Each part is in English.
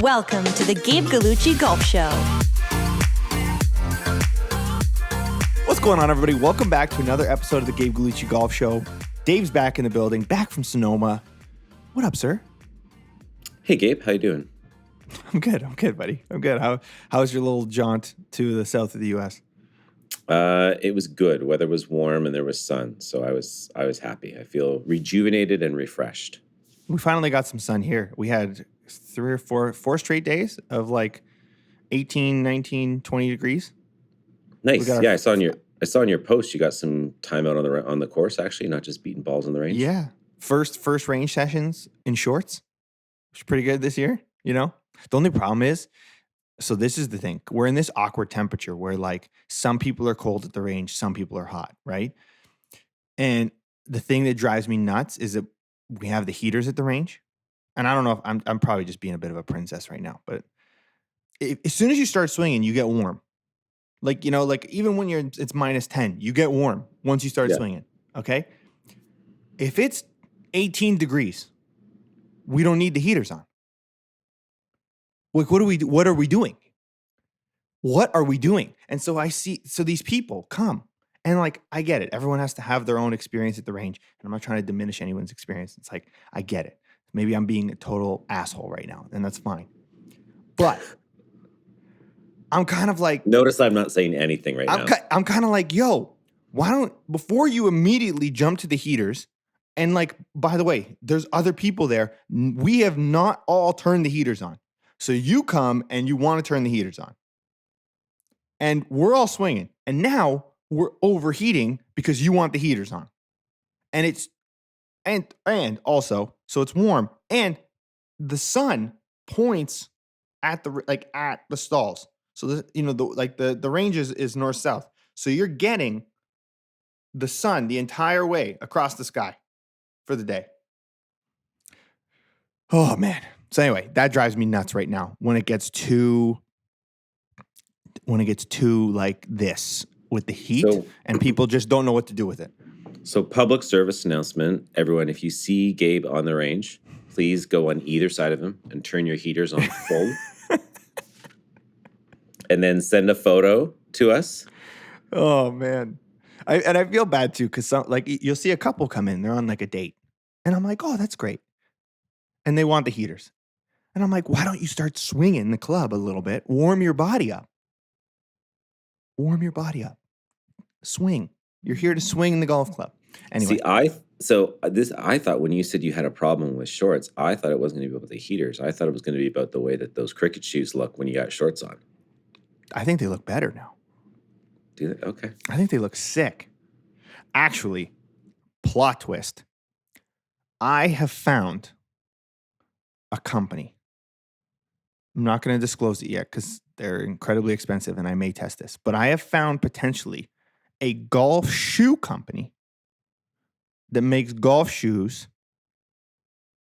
Welcome to the Gabe Gallucci Golf Show. What's going on, everybody? Welcome back to another episode of the Gabe Gallucci Golf Show. Dave's back in the building, back from Sonoma. What up, sir? Hey, Gabe. How you doing? I'm good, buddy. I'm good. How's your little jaunt to the south of the U.S.? It was good. Weather was warm and there was sun, so I was happy. I feel rejuvenated and refreshed. We finally got some sun here. We had four straight days of like 18, 19, 20 degrees. Nice. Yeah, I saw in your post you got some time out on the course, actually, not just beating balls on the range. Yeah. First range sessions in shorts. Which is pretty good this year, you know? The only problem is, so this is the thing. We're in this awkward temperature where like some people are cold at the range, some people are hot, right? And the thing that drives me nuts is that we have the heaters at the range. And I don't know if I'm probably just being a bit of a princess right now, but as soon as you start swinging, you get warm. Like, you know, like even when it's minus 10, you get warm once you start swinging, okay? If it's 18 degrees, we don't need the heaters on. Like, what are we doing? What are we doing? And so so these people come and like, I get it. Everyone has to have their own experience at the range. And I'm not trying to diminish anyone's experience. It's like, I get it. Maybe I'm being a total asshole right now, and that's fine. But I'm kind of like... Notice I'm not saying anything right now. I'm kind of like, yo, before you immediately jump to the heaters, and like, by the way, there's other people there. We have not all turned the heaters on. So you come and you want to turn the heaters on. And we're all swinging. And now we're overheating because you want the heaters on. And it's... And also, so it's warm, and the sun points at the stalls. So the range is north south. So you're getting the sun the entire way across the sky for the day. Oh man. So anyway, that drives me nuts right now when it gets too like this with the heat, and people just don't know what to do with it. So public service announcement, everyone, if you see Gabe on the range, please go on either side of him and turn your heaters on full. And then send a photo to us. Oh, man. I feel bad, too, because you'll see a couple come in. They're on like a date. And I'm like, oh, that's great. And they want the heaters. And I'm like, why don't you start swinging the club a little bit? Warm your body up. Swing. You're here to swing the golf club. Anyway. See, I thought when you said you had a problem with shorts, I thought it wasn't going to be about the heaters. I thought it was going to be about the way that those cricket shoes look when you got shorts on. I think they look better now. Do they? Okay. I think they look sick. Actually, plot twist. I have found a company. I'm not going to disclose it yet because they're incredibly expensive and I may test this. But I have found potentially a golf shoe company that makes golf shoes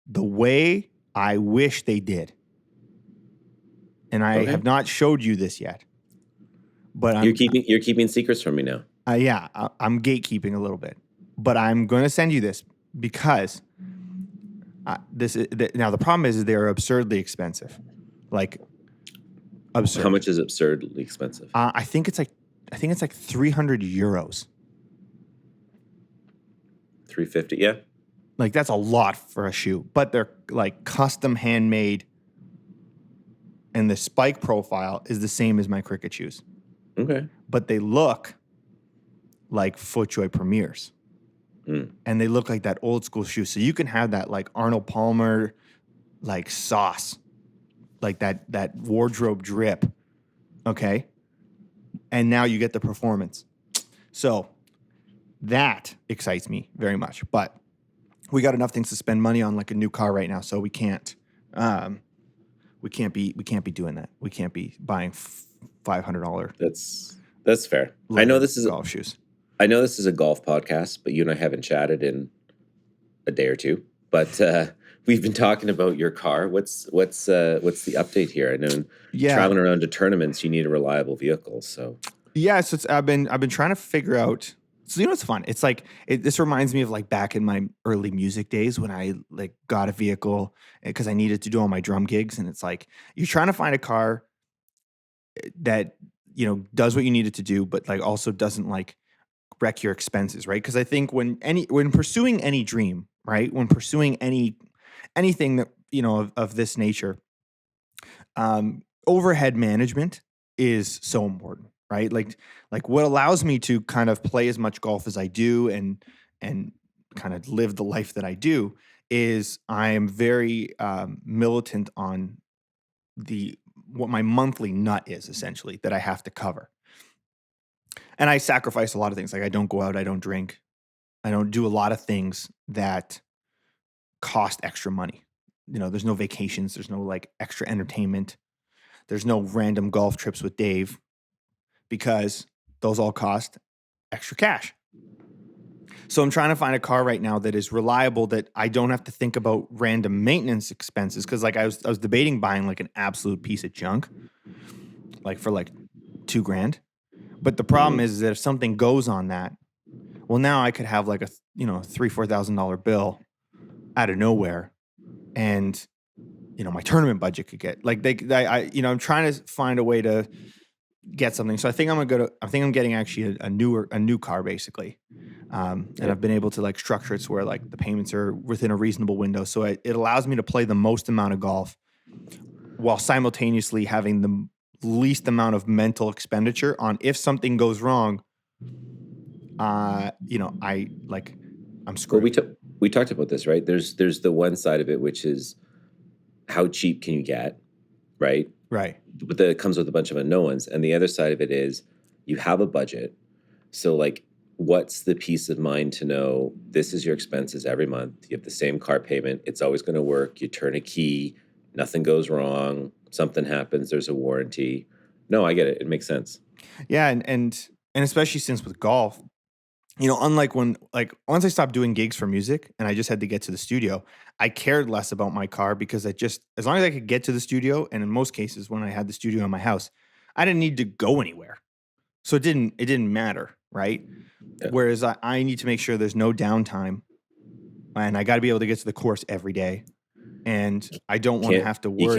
the way I wish they did. And I have not showed you this yet. But you're keeping secrets from me now. I'm gatekeeping a little bit. But I'm going to send you this because now the problem is they're absurdly expensive. Like absurd. How much is absurdly expensive? I think it's like 300 euros. 350, yeah. Like that's a lot for a shoe, but they're like custom handmade, and the spike profile is the same as my cricket shoes. Okay. But they look like FootJoy Premiers. And they look like that old school shoe. So you can have that like Arnold Palmer like sauce, like that wardrobe drip. Okay? And now you get the performance. So that excites me very much. But we got enough things to spend money on, like a new car right now, so we can't be doing that. We can't be buying $500. That's fair. I know this is golf shoes. I know this is a golf podcast, but you and I haven't chatted in a day or two. But we've been talking about your car. What's the update here? I know traveling around to tournaments, you need a reliable vehicle. So yeah, so I've been trying to figure out. So it's fun. It's like this reminds me of like back in my early music days when I like got a vehicle because I needed to do all my drum gigs, and it's like you're trying to find a car that does what you need it to do, but like also doesn't like wreck your expenses, right? Because I think when pursuing any dream, right, when pursuing anything that of this nature, overhead management is so important, right? Like what allows me to kind of play as much golf as I do and kind of live the life that I do is I am very militant on the what my monthly nut is essentially that I have to cover. And I sacrifice a lot of things. Like I don't go out, I don't drink, I don't do a lot of things that cost extra money. There's no vacations, there's no like extra entertainment. There's no random golf trips with Dave because those all cost extra cash. So I'm trying to find a car right now that is reliable, that I don't have to think about random maintenance expenses. Cause like I was debating buying like an absolute piece of junk, like for like $2,000. But the problem is that if something goes on that, well, now I could have like a $3,000-$4,000 bill out of nowhere, and my tournament budget could get like I'm trying to find a way to get something. So I think I'm getting actually a new car basically. And I've been able to like structure it so where like the payments are within a reasonable window. So it allows me to play the most amount of golf while simultaneously having the least amount of mental expenditure on if something goes wrong. I'm screwed. Well, we talked about this, right? There's the one side of it, which is how cheap can you get, right? Right. But that comes with a bunch of unknowns. And the other side of it is you have a budget. So like, what's the peace of mind to know this is your expenses every month? You have the same car payment. It's always going to work. You turn a key, nothing goes wrong. Something happens. There's a warranty. No, I get it. It makes sense. Yeah. And especially since with golf, unlike when, like, once I stopped doing gigs for music and I just had to get to the studio, I cared less about my car because as long as I could get to the studio, and in most cases when I had the studio in my house, I didn't need to go anywhere. So it didn't matter, right? Yeah. Whereas I need to make sure there's no downtime, and I got to be able to get to the course every day, and I don't want to have to worry. You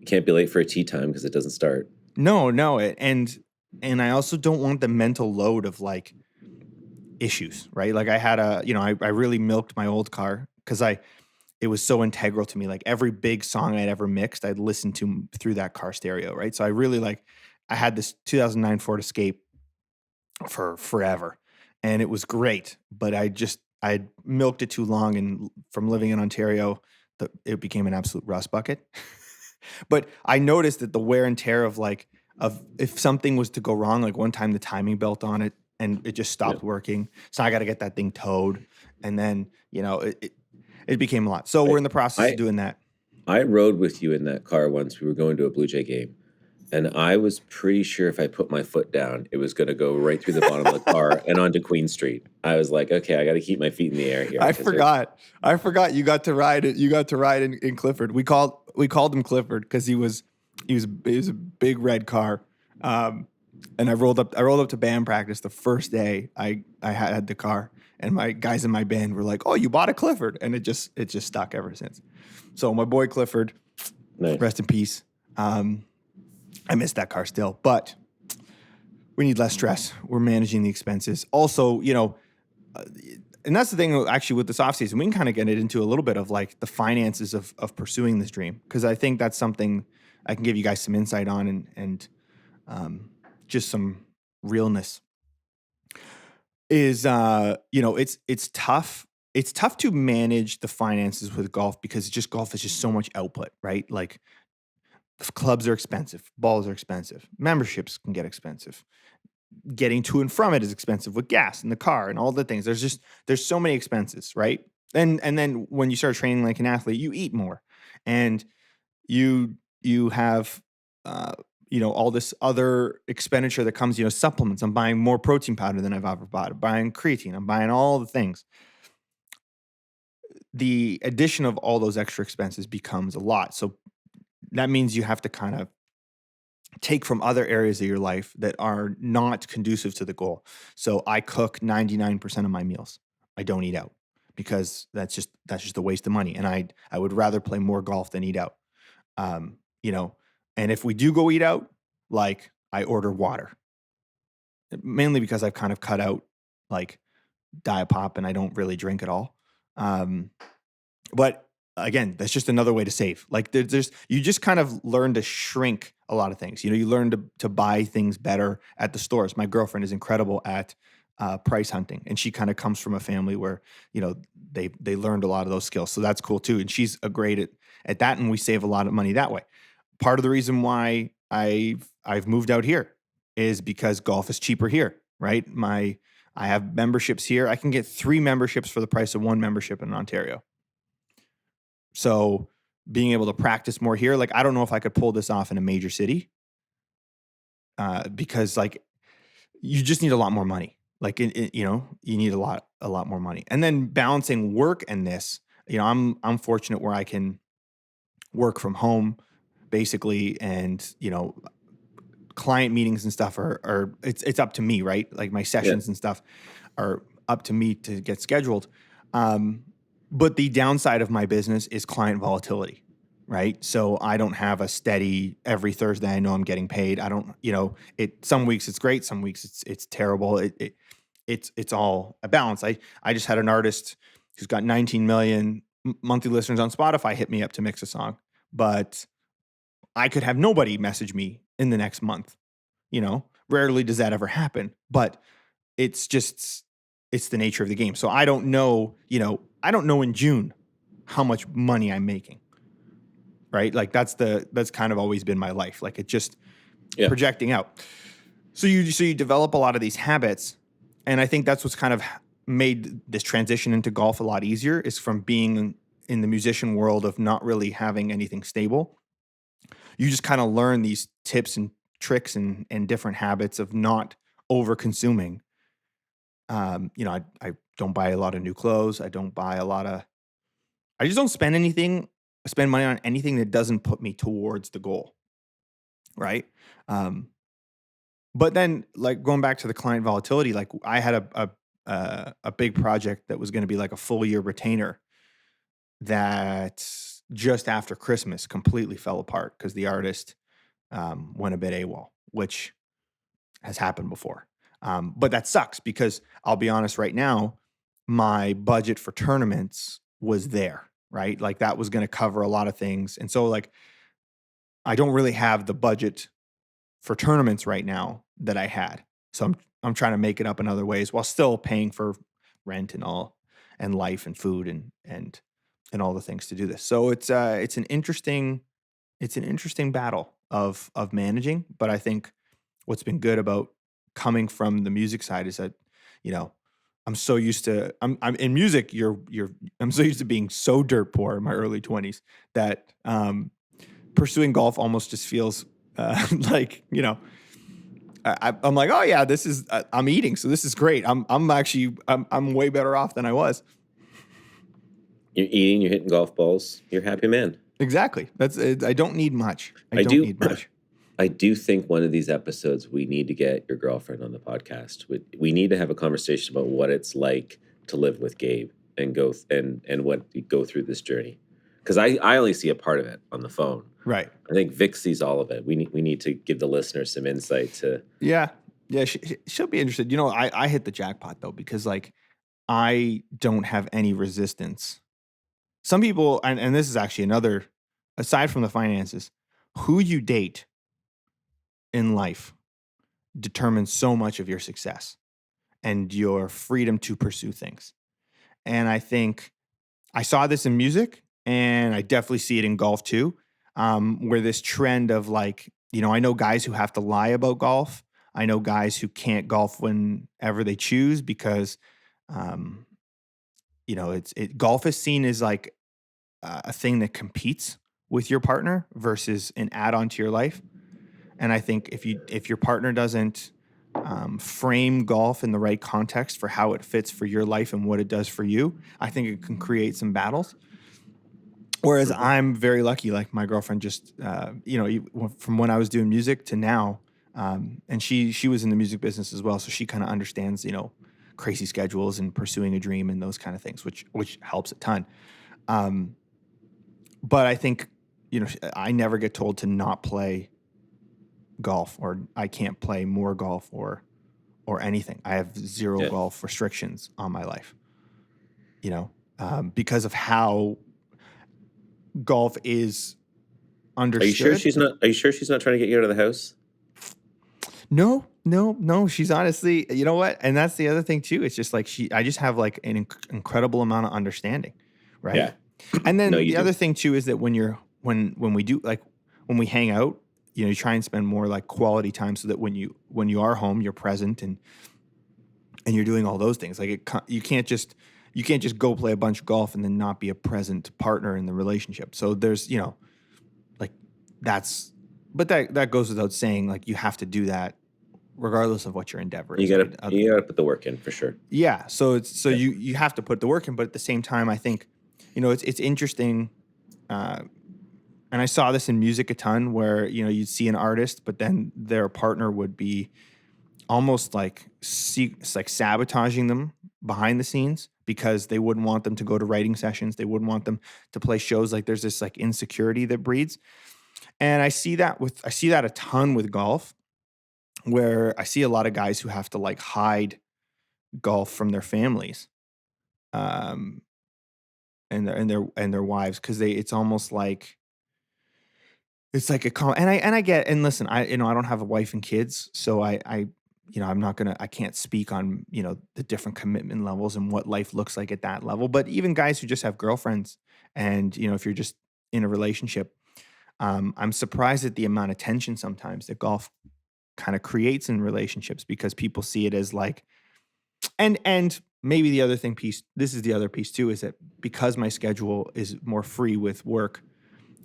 can't be late for a tee time because it doesn't start. No, and I also don't want the mental load of like issues, right? Like I had I really milked my old car because it was so integral to me. Like every big song I'd ever mixed, I'd listen to through that car stereo, right? So I had this 2009 Ford Escape for forever, and it was great, but I milked it too long, and from living in Ontario, it became an absolute rust bucket. But I noticed that the wear and tear of if something was to go wrong, like one time the timing belt on it and it just stopped working. So I got to get that thing towed. And then, it became a lot. So we're in the process of doing that. I rode with you in that car once. We were going to a Blue Jay game. And I was pretty sure if I put my foot down, it was going to go right through the bottom of the car and onto Queen Street. I was like, okay, I got to keep my feet in the air here. I forgot you got to ride it. You got to ride in Clifford. We called him Clifford because he was a big red car. And I rolled up to band practice the first day I had the car, and my guys in my band were like, "Oh, you bought a Clifford," and it just stuck ever since. So my boy Clifford, nice. Rest in peace. I miss that car still, but we need less stress. We're managing the expenses. Also, and that's the thing actually with this off season, we can kind of get it into a little bit of like the finances of pursuing this dream, because I think that's something I can give you guys some insight on and just some realness. Is it's tough. It's tough to manage the finances with golf because golf is just so much output, right? Like clubs are expensive, balls are expensive, memberships can get expensive. Getting to and from it is expensive with gas in the car and all the things. There's so many expenses, right? And then when you start training like an athlete, you eat more, and you have all this other expenditure that comes, supplements. I'm buying more protein powder than I've ever bought. I'm buying creatine. I'm buying all the things. The addition of all those extra expenses becomes a lot. So that means you have to kind of take from other areas of your life that are not conducive to the goal. So I cook 99% of my meals. I don't eat out because that's just a waste of money. And I would rather play more golf than eat out. You know, and if we do go eat out, like I order water, mainly because I've kind of cut out like diet pop and I don't really drink at all. But again, that's just another way to save. Like there's you just kind of learn to shrink a lot of things. You know, you learn to buy things better at the stores. My girlfriend is incredible at price hunting, and she kind of comes from a family where they learned a lot of those skills. So that's cool too. And she's a great at that, and we save a lot of money that way. Part of the reason why I've moved out here is because golf is cheaper here, right? I have memberships here. I can get 3 memberships for the price of 1 membership in Ontario. So being able to practice more here, like I don't know if I could pull this off in a major city, because like you just need a lot more money. Like you need a lot more money, and then balancing work and this. I'm fortunate where I can work from home, basically, and client meetings and stuff are it's up to me, right? Like my sessions and stuff are up to me to get scheduled. But the downside of my business is client volatility, right? So I don't have a steady every Thursday. I know I'm getting paid. I don't, some weeks it's great. Some weeks it's terrible. It's all a balance. I just had an artist who's got 19 million monthly listeners on Spotify hit me up to mix a song, but I could have nobody message me in the next month. Rarely does that ever happen, but it's the nature of the game. So I don't know, in June how much money I'm making. Right? Like that's kind of always been my life. Like it just projecting out. So you develop a lot of these habits, and I think that's what's kind of made this transition into golf a lot easier, is from being in the musician world of not really having anything stable. You just kind of learn these tips and tricks and different habits of not over consuming. I don't buy a lot of new clothes. I just don't spend money on anything that doesn't put me towards the goal. Right. But then like going back to the client volatility, like I had a big project that was going to be like a full year retainer that just after Christmas completely fell apart because the artist went a bit AWOL, which has happened before. But that sucks because I'll be honest right now, my budget for tournaments was there, right? Like that was going to cover a lot of things. And so like, I don't really have the budget for tournaments right now that I had. So I'm trying to make it up in other ways while still paying for rent and all, and life and food and all the things to do this. So it's an interesting battle of managing. But I think what's been good about coming from the music side is that, I'm so used to I'm in music. I'm so used to being so dirt poor in my early 20s that pursuing golf almost just feels like I'm like, oh yeah, this is I'm eating, so this is great. I'm actually way better off than I was. You're eating, you're hitting golf balls, you're a happy man. Exactly. That's it. I don't need much. I don't need much. I do think one of these episodes we need to get your girlfriend on the podcast. We need to have a conversation about what it's like to live with Gabe and go through this journey. Because I only see a part of it on the phone. Right. I think Vic sees all of it. We need to give the listeners some insight to. Yeah. She'll be interested. I hit the jackpot though, because like I don't have any resistance. Some people, and this is actually another, aside from the finances, who you date in life determines so much of your success and your freedom to pursue things. And I think I saw this in music, and I definitely see it in golf too, where this trend of like, I know guys who have to lie about golf. I know guys who can't golf whenever they choose because, golf is seen as like a thing that competes with your partner versus an add-on to your life. And I think if your partner doesn't frame golf in the right context for how it fits for your life and what it does for you, I think it can create some battles. Whereas I'm very lucky, like my girlfriend just, from when I was doing music to now, and she was in the music business as well. So she kind of understands, crazy schedules and pursuing a dream and those kind of things, which helps a ton. But I think, I never get told to not play golf, or I can't play more golf or anything. I have zero golf restrictions on my life, because of how golf is understood. Are you sure she's not trying to get you out of the house? No. She's honestly, you know what? And that's the other thing too. It's just like I just have like an incredible amount of understanding, right? Yeah. And then No, the other thing too is that when we do, like when we hang out, you try and spend more like quality time, so that when you are home, you're present and you're doing all those things. Like you can't just go play a bunch of golf and then not be a present partner in the relationship. So there's, like but that goes without saying, like you have to do that regardless of what your endeavor is. You gotta put the work in for sure. Yeah. So you have to put the work in, but at the same time, I think, it's interesting. And I saw this in music a ton, where, you'd see an artist, but then their partner would be almost like sabotaging them behind the scenes, because they wouldn't want them to go to writing sessions. They wouldn't want them to play shows. Like there's this like insecurity that breeds. And I see that a ton with golf, where I see a lot of guys who have to like hide golf from their families, and their wives, because it's almost like it's like and listen, I don't have a wife and kids, so I I can't speak on the different commitment levels and what life looks like at that level. But even guys who just have girlfriends, and if you're just in a relationship, I'm surprised at the amount of tension sometimes that golf kind of creates in relationships, because people see it as like, and maybe the other this is the other piece too, is that because my schedule is more free with work,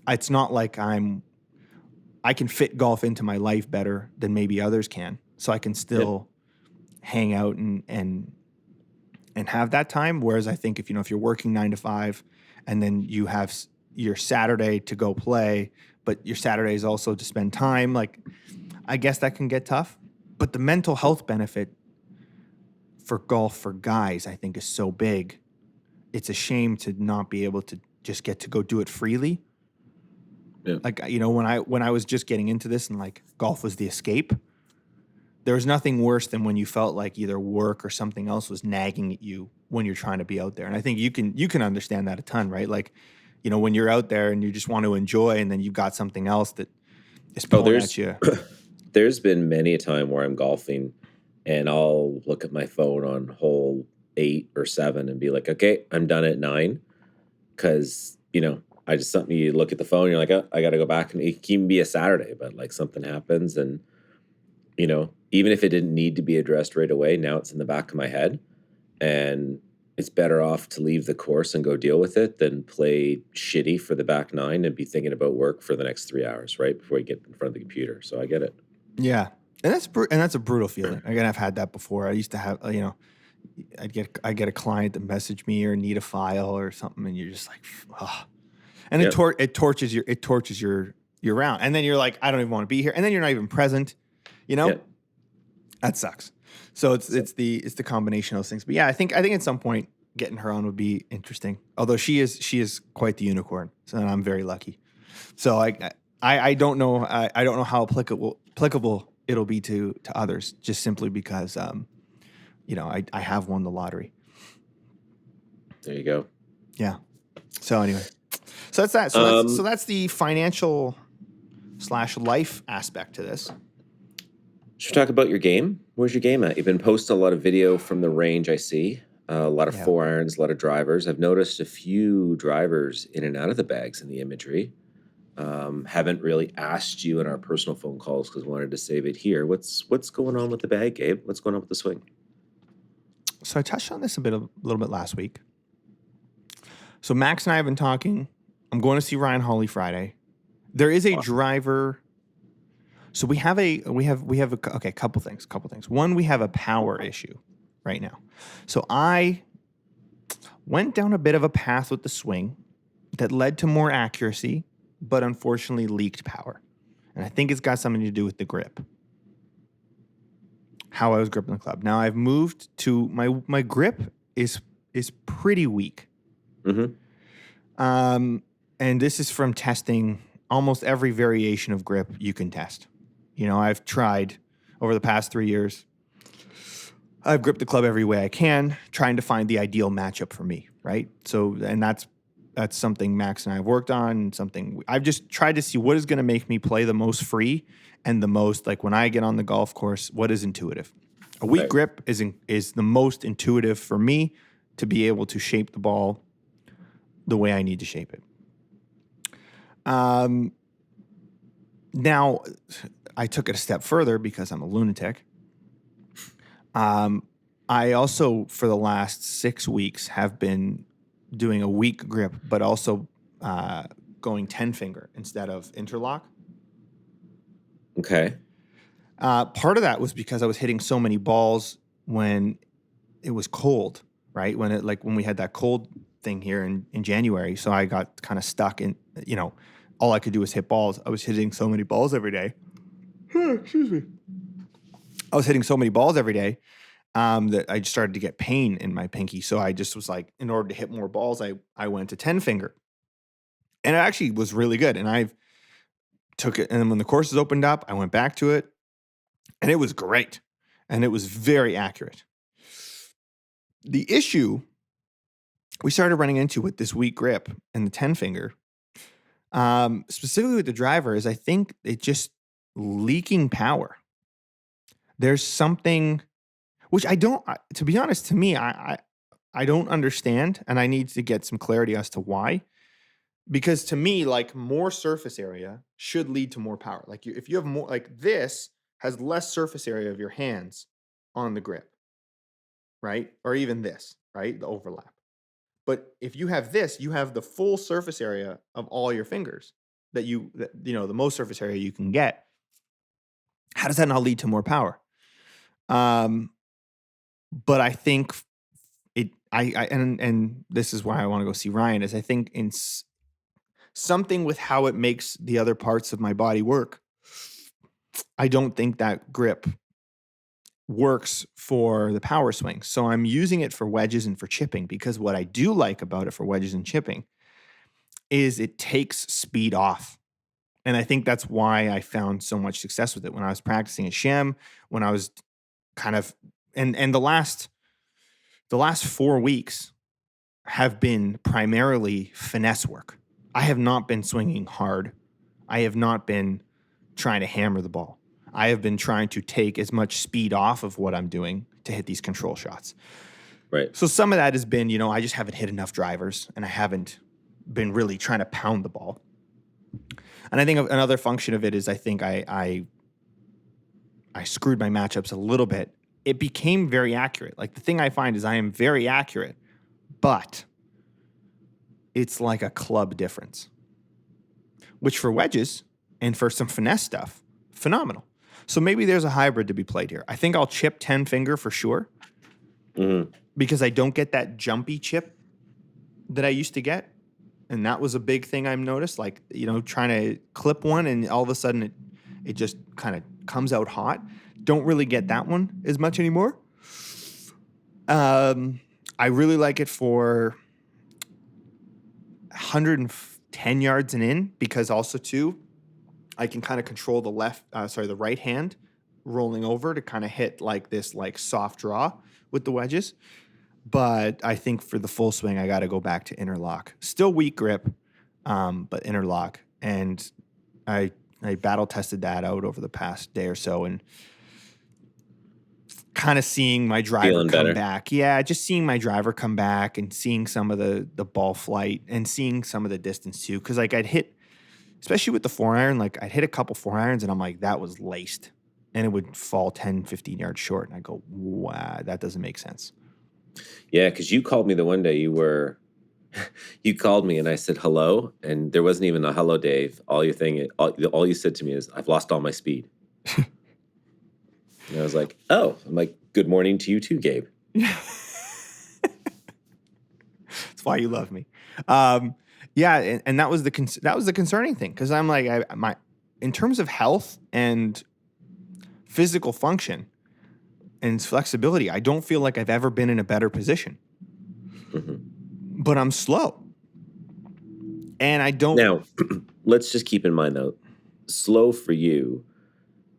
it's not like I can fit golf into my life better than maybe others can. So I can still hang out and have that time. Whereas I think if you're working 9 to 5, and then you have your Saturday to go play, but your Saturday is also to spend time, like I guess that can get tough. But the mental health benefit for golf for guys, I think, is so big. It's a shame to not be able to just get to go do it freely. Yeah. Like, when I was just getting into this and like golf was the escape, there was nothing worse than when you felt like either work or something else was nagging at you when you're trying to be out there. And I think you can understand that a ton, right? Like, when you're out there and you just want to enjoy, and then you've got something else that is pulling at you. There's been many a time where I'm golfing and I'll look at my phone on hole 8 or 7 and be like, okay, I'm done at 9. Cause I just, something, you look at the phone, you're like, oh, I got to go back. And it can even be a Saturday, but like something happens, and even if it didn't need to be addressed right away, now it's in the back of my head, and it's better off to leave the course and go deal with it than play shitty for the back 9 and be thinking about work for the next 3 hours, right before you get in front of the computer. So I get it. Yeah. And that's a brutal feeling. Again, I've had that before. I used to have, I'd get a client that messaged me or need a file or something, and you're just like, oh. And it torches your round. And then you're like, I don't even want to be here. And then you're not even present, That sucks. So it's the combination of those things. But yeah, I think at some point getting her on would be interesting. Although she is quite the unicorn. So I'm very lucky. So I don't know how applicable it'll be to others, just simply because I have won the lottery. There you go. Yeah. So anyway. So that's that. So that's the financial / life aspect to this. Should we talk about your game? Where's your game at? You've been posting a lot of video from the range, I see. A lot of 4-irons, a lot of drivers. I've noticed a few drivers in and out of the bags in the imagery. Haven't really asked you in our personal phone calls because I wanted to save it here. What's going on with the bag, Gabe? What's going on with the swing? So I touched on this a little bit last week. So Max and I have been talking. I'm going to see Ryan Hawley Friday. There is a driver. So we have a couple things. One, we have a power issue right now. So I went down a bit of a path with the swing that led to more accuracy, but unfortunately leaked power. And I think it's got something to do with the grip. How I was gripping the club. Now I've moved to my grip is pretty weak. And this is from testing almost every variation of grip you can test. You know, I've tried over the past 3 years. I've gripped the club every way I can, trying to find the ideal matchup for me, right? So, and that's something Max and I have worked on, and something I've just tried to see what is going to make me play the most free and the most, like when I get on the golf course, what is intuitive. A weak grip is the most intuitive for me to be able to shape the ball the way I need to shape it. Now, I took it a step further because I'm a lunatic. I also, for the last 6 weeks, have been doing a weak grip, but also going 10 finger instead of interlock. Okay. Part of that was because I was hitting so many balls when it was cold, right? When we had that cold thing here in January. So I got kind of stuck in, all I could do was hit balls. I was hitting so many balls every day. Excuse me. I was hitting so many balls every day that I just started to get pain in my pinky. So I just was like, in order to hit more balls, I went to 10 finger. And it actually was really good. And I've took it. And then when the courses opened up, I went back to it. And it was great. And it was very accurate. The issue we started running into with this weak grip and the 10 finger, specifically with the driver, is I think it just leaking power. There's something which to be honest, to me, I don't understand, and I need to get some clarity as to why. Because to me, like, more surface area should lead to more power. Like, if you have more, like, this has less surface area of your hands on the grip, right? Or even this, right? The overlap. But if you have this, you have the full surface area of all your fingers the most surface area you can get. How does that not lead to more power? But I think and this is why I want to go see Ryan, is I think in something with how it makes the other parts of my body work, I don't think that grip works for the power swing. So I'm using it for wedges and for chipping, because what I do like about it for wedges and chipping is it takes speed off. And I think that's why I found so much success with it when I was practicing at Shem, when I was kind of, and the last 4 weeks have been primarily finesse work. I have not been swinging hard. I have not been trying to hammer the ball. I have been trying to take as much speed off of what I'm doing to hit these control shots. Right. So some of that has been, I just haven't hit enough drivers, and I haven't been really trying to pound the ball. And I think another function of it is I think I screwed my matchups a little bit. It became very accurate. Like, the thing I find is I am very accurate, but it's like a club difference, which for wedges and for some finesse stuff, phenomenal. So maybe there's a hybrid to be played here. I think I'll chip 10 finger for sure, because I don't get that jumpy chip that I used to get. And that was a big thing I've noticed, like, trying to clip one and all of a sudden it just kind of comes out hot. Don't really get that one as much anymore. I really like it for 110 yards and in, because also too, I can kind of control the right hand rolling over to kind of hit like this, like, soft draw with the wedges. But I think for the full swing, I got to go back to interlock. Still weak grip, but interlock. And I battle tested that out over the past day or so, and kind of seeing my driver come back. Yeah, just seeing my driver come back and seeing some of the ball flight and seeing some of the distance too. Because, like, I'd hit, especially with the 4-iron, like, I'd hit a couple 4-irons and I'm like, that was laced. And it would fall 10, 15 yards short. And I go, wow, that doesn't make sense. Yeah, because you called me the one day you called me and I said hello, and there wasn't even a hello, Dave. All you said to me is, I've lost all my speed. And I was like, oh. I'm like, good morning to you too, Gabe. That's why you love me. And Yeah, and that was the concerning thing because I'm like in terms of health and physical function and flexibility, I don't feel like I've ever been in a better position. Mm-hmm. But I'm slow, and I don't. Now, let's just keep in mind though, slow for you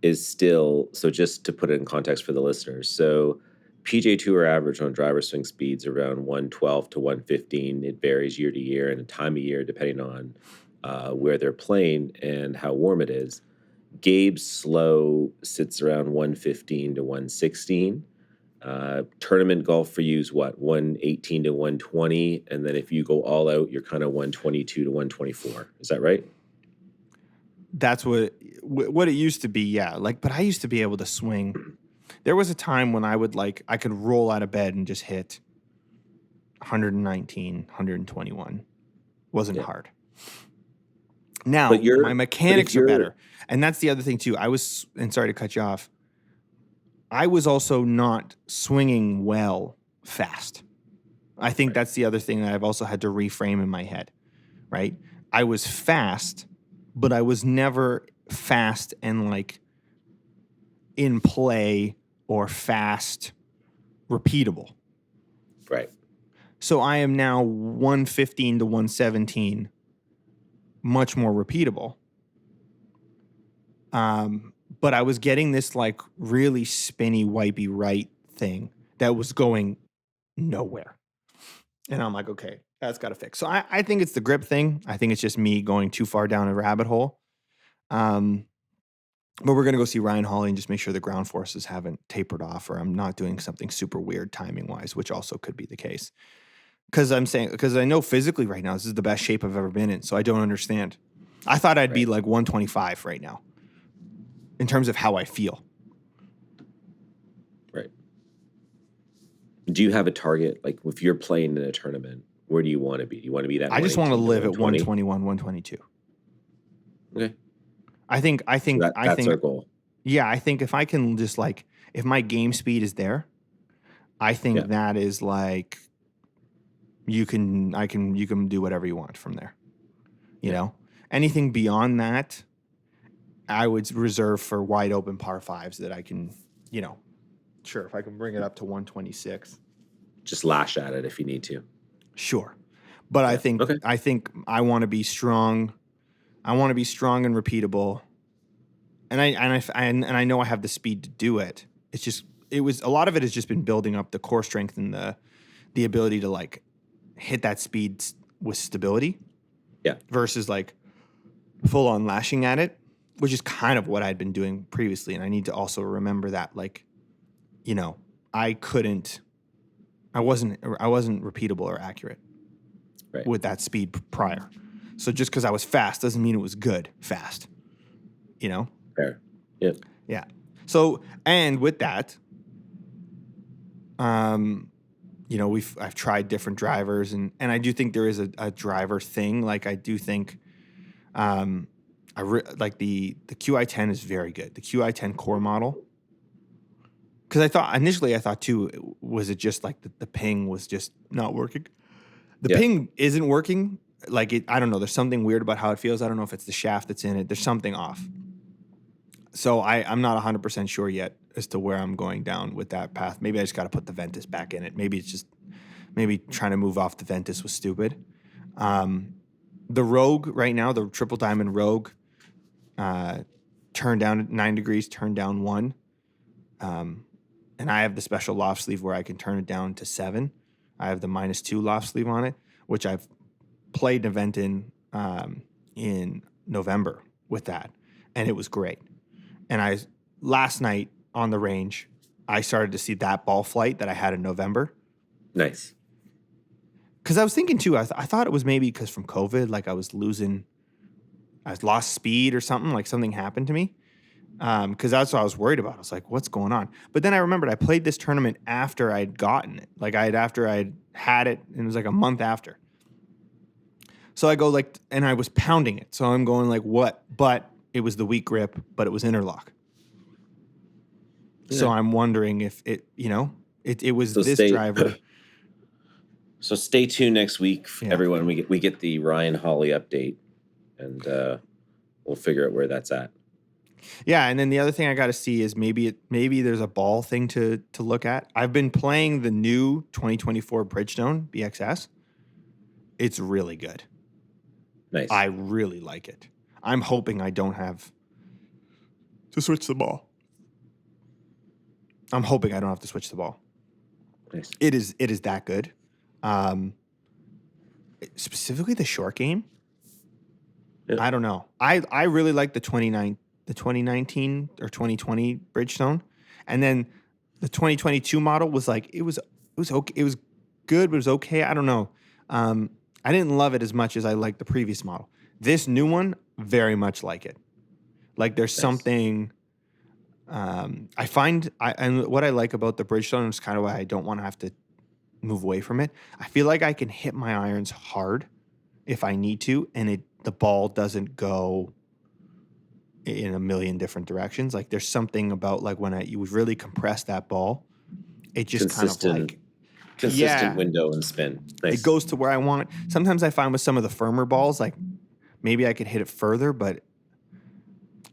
is still, so just to put it in context for the listeners. So PJ Tour average on driver swing speeds around 112 to 115. It varies year to year and time of year depending on where they're playing and how warm it is. Gabe's slow sits around 115 to 116. Tournament golf for you is what, 118 to 120, and then if you go all out, you're kind of 122 to 124. Is that right? That's what it used to be. Yeah, like, but I used to be able to swing. There was a time when I could roll out of bed and just hit 119, 121. Wasn't hard. Now my mechanics are better, and that's the other thing too. And sorry to cut you off. I was also not swinging well fast. I think that's the other thing that I've also had to reframe in my head, right? I was fast, but I was never fast and like in play or fast repeatable. Right. So I am now 115 to 117, much more repeatable. But I was getting this like really spinny, wipey right thing that was going nowhere. And I'm like, okay, that's got to fix. So I think it's the grip thing. I think it's just me going too far down a rabbit hole. But we're going to go see Ryan Hawley and just make sure the ground forces haven't tapered off or I'm not doing something super weird timing wise, which also could be the case. Because I know physically right now, this is the best shape I've ever been in. So I don't understand. I thought I'd be like 125 right now in terms of how I feel. Right. Do you have a target? Like if you're playing in a tournament, where do you want to be? Do you want to be that? I just want to live at 121, 122. Okay. I think that's our goal. Yeah, I think if I can just like if my game speed is there, I think that is like you can do whatever you want from there. You know? Anything beyond that, I would reserve for wide open par fives that I can, sure, if I can bring it up to 126. Just lash at it if you need to. Sure. But I think I want to be strong. I want to be strong and repeatable. And I know I have the speed to do it. A lot of it has just been building up the core strength and the ability to like hit that speed with stability. Yeah. Versus like full on lashing at it, which is kind of what I'd been doing previously. And I need to also remember that like, I wasn't repeatable or accurate with that speed prior. So just because I was fast doesn't mean it was good fast, Fair. Yeah. Yeah. So, and with that, I've tried different drivers and I do think there is a driver thing. Like I do think, like the QI10 is very good. The QI10 core model. Because I thought too, was it just like the ping was just not working? The ping isn't working. Like I don't know. There's something weird about how it feels. I don't know if it's the shaft that's in it. There's something off. So I'm not 100% sure yet as to where I'm going down with that path. Maybe I just got to put the Ventus back in it. Maybe trying to move off the Ventus was stupid. The Rogue right now, the Triple Diamond Rogue, turned down 9 degrees, turned down 1. And I have the special loft sleeve where I can turn it down to 7. I have the -2 loft sleeve on it, which I've played an event in November with that, and it was great. And last night on the range, I started to see that ball flight that I had in November. Nice. Because I was thinking too, I thought it was maybe because from COVID, like I lost speed or something, like something happened to me. Because that's what I was worried about. I was like, what's going on? But then I remembered I played this tournament after I'd gotten it. Like after I'd had it, and it was like a month after. So I go and I was pounding it. So I'm going like, what? But it was the weak grip, but it was interlock. Yeah. So I'm wondering if it was so this driver. So stay tuned next week, Yeah. everyone. We get the Ryan Hawley update, and we'll figure out where that's at. Yeah, and then the other thing I got to see is maybe there's a ball thing to look at. I've been playing the new 2024 Bridgestone BXS. It's really good. Nice. I really like it. I'm hoping I don't have to switch the ball. I'm hoping I don't have to switch the ball. Nice. It is that good. Specifically the short game. Yeah. I don't know. I really like the 2019 or 2020 Bridgestone, and then the 2022 model was like it was okay. It was good, but it was okay. I don't know. I didn't love it as much as I liked the previous model. This new one, very much like it. Like there's Nice. something. I find and what I like about the Bridgestone is kind of why I don't want to have to move away from it. I feel like I can hit my irons hard if I need to, and the ball doesn't go in a million different directions. Like there's something about like when you really compress that ball, it just kind of like consistent window and spin. Nice. It goes to where I want it. Sometimes I find with some of the firmer balls, like maybe I could hit it further, but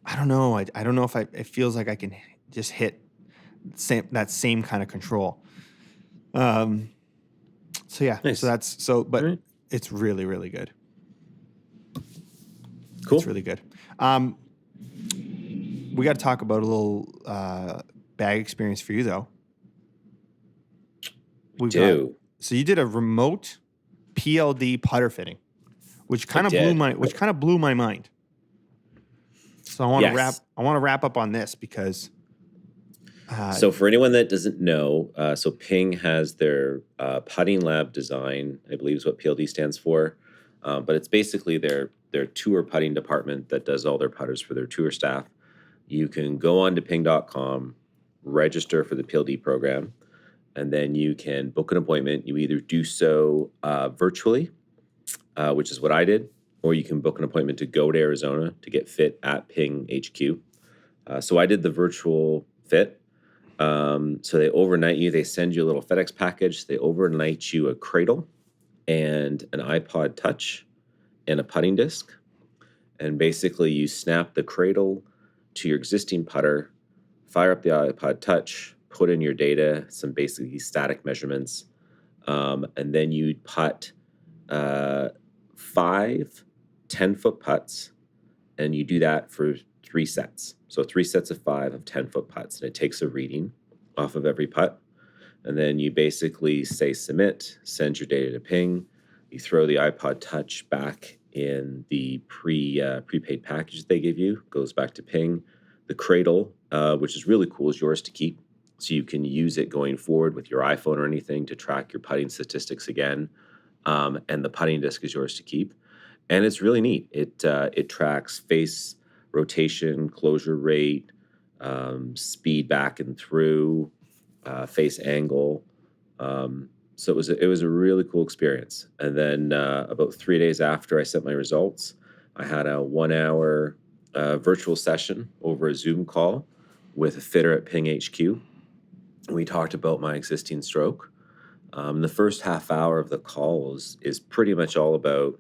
I don't know. I don't know if it feels like I can just hit that same kind of control. So yeah, nice. But right. It's really, really good. Cool. It's really good. We got to talk about a little bag experience for you though. So you did a remote PLD putter fitting, which kind of blew my mind. So I want to wrap up on this because. So for anyone that doesn't know, so Ping has their putting lab design, I believe is what PLD stands for, but it's basically their tour putting department that does all their putters for their tour staff. You can go on to ping.com, register for the PLD program, and then you can book an appointment. You either do so virtually, which is what I did, or you can book an appointment to go to Arizona to get fit at Ping HQ. So I did the virtual fit. So they overnight you. They send you a little FedEx package. They overnight you a cradle and an iPod Touch and a putting disc. And basically you snap the cradle to your existing putter, fire up the iPod Touch, put in your data, some basically static measurements, and then you'd putt 5 10-foot putts, and you do that for 3 sets. So 3 sets of 5 of 10-foot putts, and it takes a reading off of every putt. And then you basically say submit, send your data to Ping. You throw the iPod Touch back in the prepaid package they give you, goes back to Ping. The cradle, which is really cool, is yours to keep. So you can use it going forward with your iPhone or anything to track your putting statistics again. And the putting disc is yours to keep. And it's really neat. It tracks face rotation, closure rate, speed back and through, face angle. So it was a really cool experience. And then about 3 days after I sent my results, I had a 1-hour virtual session over a Zoom call with a fitter at Ping HQ. We talked about my existing stroke. The first half hour of the call is pretty much all about,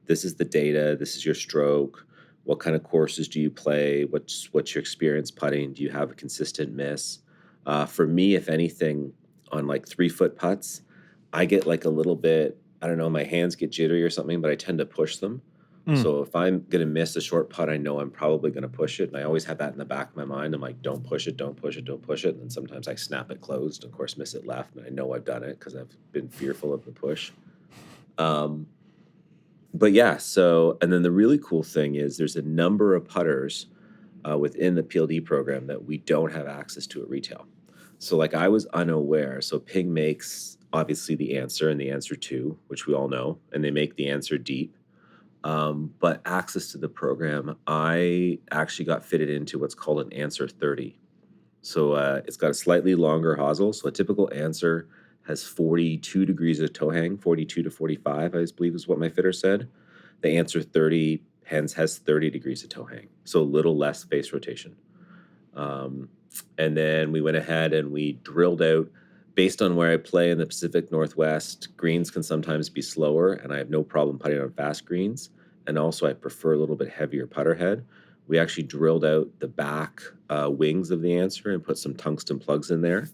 this is the data, this is your stroke, what kind of courses do you play, what's your experience putting, do you have a consistent miss? For me, if anything, on like 3-foot putts, I get like a little bit, I don't know, my hands get jittery or something, but I tend to push them. So if I'm going to miss a short putt, I know I'm probably going to push it. And I always have that in the back of my mind. I'm like, don't push it, don't push it, don't push it. And then sometimes I snap it closed, of course, miss it left. And I know I've done it because I've been fearful of the push. But yeah, so, and then the really cool thing is there's a number of putters within the PLD program that we don't have access to at retail. So like I was unaware. So Ping makes obviously the Answer and the Answer 2, which we all know, and they make the Answer Deep. But access to the program, I actually got fitted into what's called an Answer 30. So it's got a slightly longer hosel. So a typical Answer has 42 degrees of toe hang, 42 to 45, I believe is what my fitter said. The Answer 30 hence has 30 degrees of toe hang, so a little less face rotation. And then we went ahead and we drilled out based on where I play in the Pacific Northwest, greens can sometimes be slower, and I have no problem putting on fast greens. And also, I prefer a little bit heavier putter head. We actually drilled out the back wings of the Answer and put some tungsten plugs in there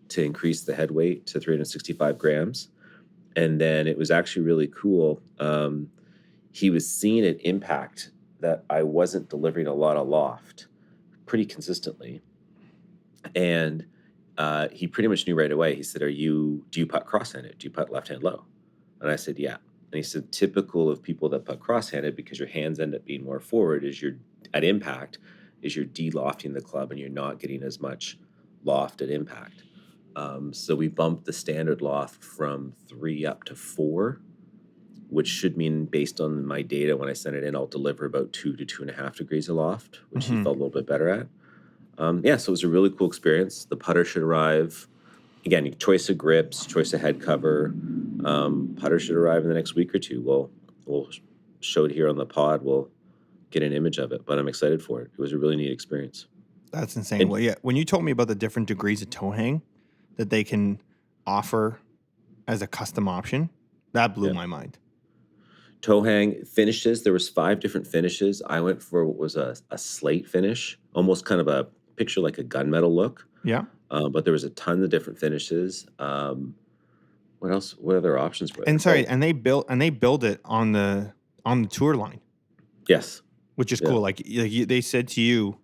to increase the head weight to 365 grams. And then it was actually really cool. He was seeing an impact that I wasn't delivering a lot of loft pretty consistently. And he pretty much knew right away. He said, do you putt cross-handed? Do you putt left-hand low? And I said, yeah. And he said, typical of people that putt cross-handed, because your hands end up being more forward, is you're at impact, is you're de-lofting the club and you're not getting as much loft at impact. So we bumped the standard loft from 3 up to 4, which should mean, based on my data when I sent it in, I'll deliver about 2 to 2.5 degrees of loft, which he felt a little bit better at. So it was a really cool experience. The putter should arrive. Again, choice of grips, choice of head cover. Putter should arrive in the next week or two. We'll show it here on the pod. We'll get an image of it, but I'm excited for it. It was a really neat experience. That's insane. Well, yeah, when you told me about the different degrees of toe hang that they can offer as a custom option, that blew my mind. Toe hang finishes. There was 5 different finishes. I went for what was a slate finish, almost kind of a picture like a gunmetal look. Yeah. But there was a ton of different finishes. What else? What other options were there? And sorry, and they build it on the tour line. Yes. Which is cool. Like they said to you,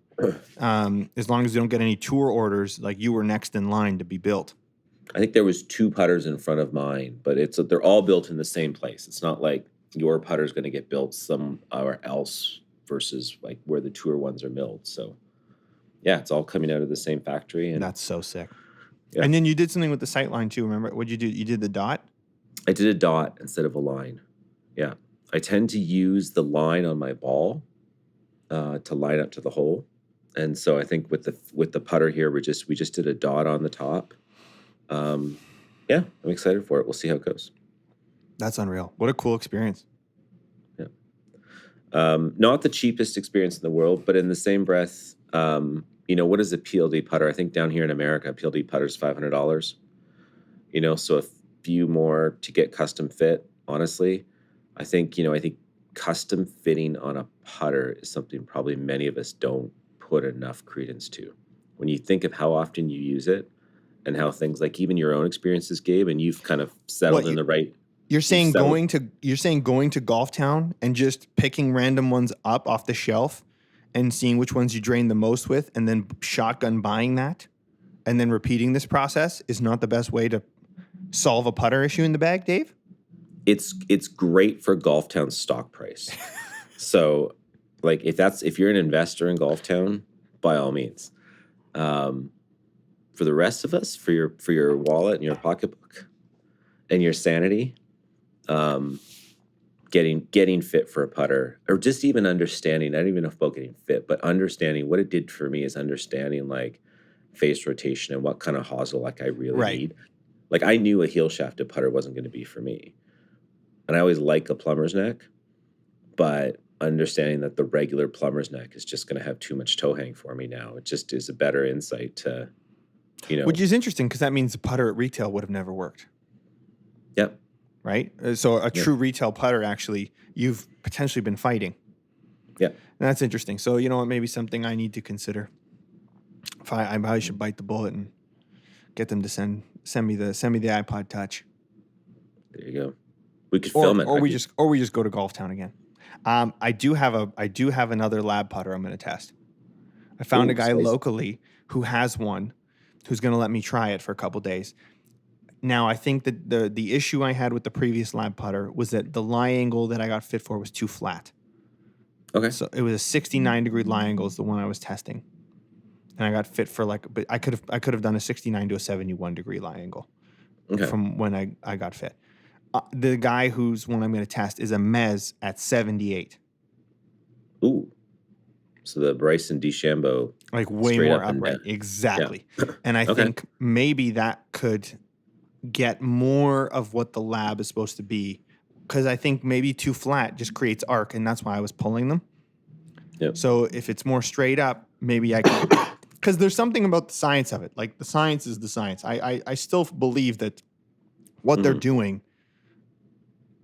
as long as you don't get any tour orders, like you were next in line to be built. I think there was 2 putters in front of mine, but they're all built in the same place. It's not like your putter is going to get built somewhere else versus like where the tour ones are milled. So yeah, it's all coming out of the same factory. And that's so sick. Yeah. And then you did something with the sight line too. Remember, what'd you do? You did the dot? I did a dot instead of a line. Yeah. I tend to use the line on my ball to line up to the hole. And so I think with the putter here, we just did a dot on the top. I'm excited for it. We'll see how it goes. That's unreal. What a cool experience. Yeah. Not the cheapest experience in the world, but in the same breath, what is a PLD putter? I think down here in America, a PLD putter is $500. So a few more to get custom fit. Honestly, I think custom fitting on a putter is something probably many of us don't put enough credence to. When you think of how often you use it and how things like even your own experiences, Gabe, and you've kind of settled in the right. You're saying going to Golf Town and just picking random ones up off the shelf and seeing which ones you drain the most with, and then shotgun buying that, and then repeating this process is not the best way to solve a putter issue in the bag, Dave? It's great for Golf Town's stock price. So, like if you're an investor in Golf Town, by all means. For the rest of us, for your wallet and your pocketbook and your sanity, getting fit for a putter, or just even understanding, I don't even know about getting fit, but understanding what it did for me is understanding like face rotation and what kind of hosel like I really need. Like I knew a heel shafted putter wasn't going to be for me. And I always like a plumber's neck, but understanding that the regular plumber's neck is just going to have too much toe hang for me now. It just is a better insight to, Which is interesting because that means the putter at retail would have never worked. Yep. Right? So a true retail putter, actually, you've potentially been fighting. Yeah. And that's interesting. So you know what? Maybe something I need to consider. If I probably should bite the bullet and get them to send me the iPod Touch. There you go. We could film it. Or we just go to Golf Town again. I do have another lab putter I'm going to test. I found a guy locally who has one, who's going to let me try it for a couple days. Now, I think that the issue I had with the previous lab putter was that the lie angle that I got fit for was too flat. Okay. So it was a 69-degree lie angle is the one I was testing. And I got fit for but I could have done a 69 to a 71-degree lie angle from when I got fit. The guy whose one I'm going to test is a Mez at 78. Ooh. So the Bryson DeChambeau. Like way more upright. Exactly. Yeah. And I think maybe that could get more of what the lab is supposed to be, because I think maybe too flat just creates arc, and that's why I was pulling them. Yep. So if it's more straight up, maybe I can because there's something about the science of it. Like the science is the science. I still believe that what they're doing,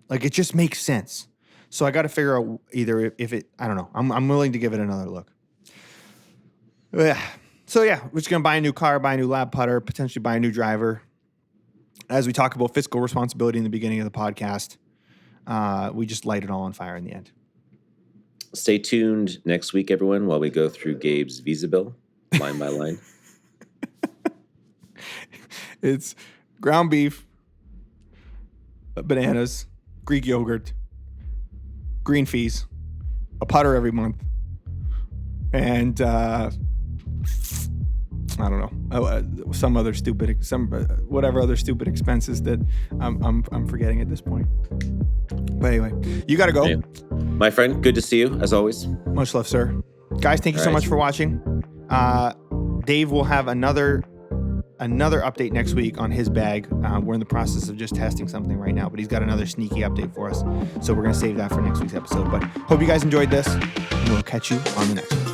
like it just makes sense. So I got to figure out either if it, I don't know. I'm willing to give it another look. Yeah. So yeah, we're just going to buy a new car, buy a new lab putter, potentially buy a new driver. As we talk about fiscal responsibility in the beginning of the podcast, we just light it all on fire in the end. Stay tuned next week, everyone, while we go through Gabe's Visa bill line by line. It's ground beef, bananas, Greek yogurt, green fees, a putter every month, and I don't know, some other stupid, whatever other stupid expenses that I'm forgetting at this point. But anyway, you got to go. Hey, my friend, good to see you as always. Much love, sir. Guys, thank you so much for watching. Dave will have another update next week on his bag. We're in the process of just testing something right now, but he's got another sneaky update for us. So we're going to save that for next week's episode. But hope you guys enjoyed this, and we'll catch you on the next one.